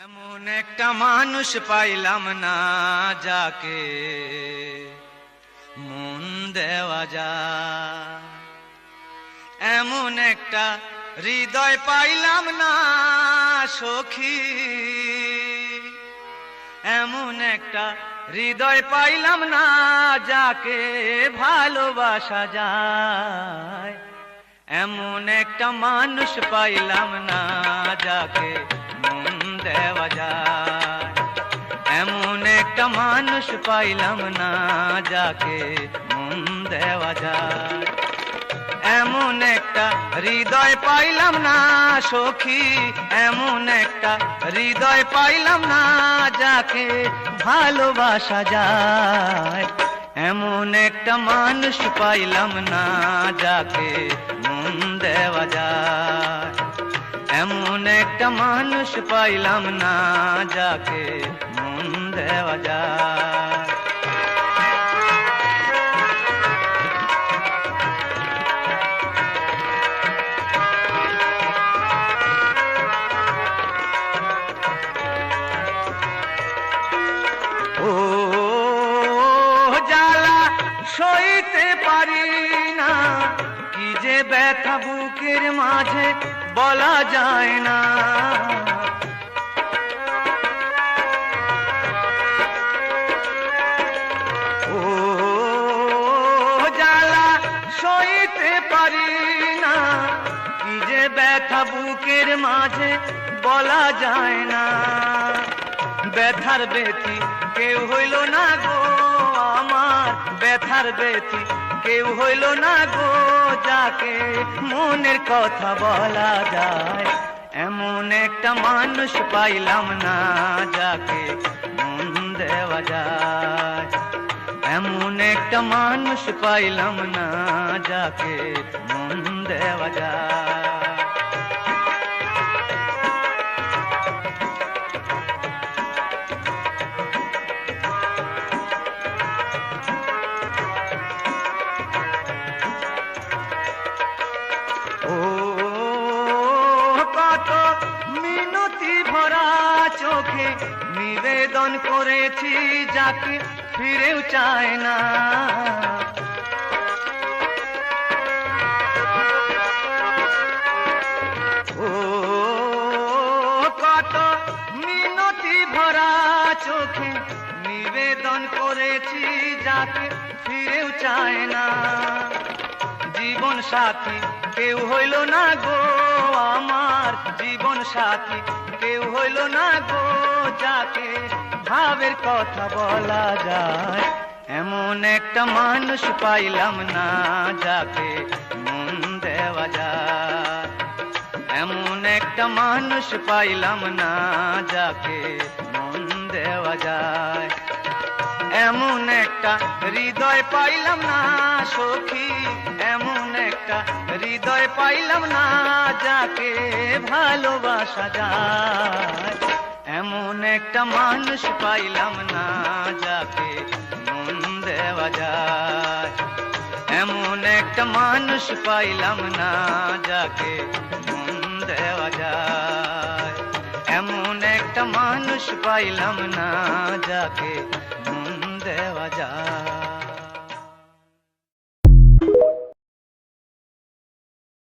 এমন একটা মানুষ পাইলাম না যাকে মন দেওয়া যায়, এমন একটা হৃদয় পাইলাম না সখী, এমন একটা হৃদয় পাইলাম না যাকে ভালোবাসা যায়, এমন একটা মানুষ পাইলাম না যাকে মন দেওয়া যায়, এমন একটা মানুষ পাইলাম না যাকে মন দেওয়া যায়, এমন একটা হৃদয় পাইলাম না সখী, এমন একটা হৃদয় পাইলাম না যাকে ভালোবাসা যায়, এমন একটা মানুষ পাইলাম না যাকে মন দেওয়া যায়, এমন একটা মানুষ পাইলাম না যাকে মন দেওয়া যায়। ও জ্বালা সইতে পারি না, কি যে ব্যথা বুকের মাঝে বলা যায় না, ও জ্বালা সইতে পারি না, কি যে ব্যথা বুকের মাঝে বলা যায় না, ব্যথার ব্যথি কেউ হইল না গো আমার, ব্যথার ব্যথি কেউ হইল না গো যাকে মনের কথা বলা যায়, এমন একটা মানুষ পাইলাম না যাকে মন দেওয়া যায়, এমন একটা মানুষ পাইলাম না যাকে মন দেওয়া যায়। ও কত মিনতি ভরা চোখে নিবেদন করেছি যাকে ফিরেও চায় না, ও কত মিনতি ভরা চোখে নিবেদন করেছি যাকে ফিরেও চায় না, জীবন সাথী কেউ হইল না গো আমার, জীবন সাথী কেউ হইল না গো যাকে ভাবের কথা বলা যায়, এমন একটা মানুষ পাইলাম না যাকে মন দেওয়া যায়, এমন একটা মানুষ পাইলাম না যাকে মন দেওয়া যায়, এমন একটা হৃদয় পাইলাম না সখী, এমন একটা হৃদয় পাইলাম না যাকে ভালোবাসা যায়, এমন একটা মানুষ পাইলাম না যাকে মন দেওয়া যায়, এমন একটা মানুষ পাইলাম না যাকে মন দেওয়া যায়, এমন একটা মানুষ পাইলাম না যাকে মন দেওয়া যায়।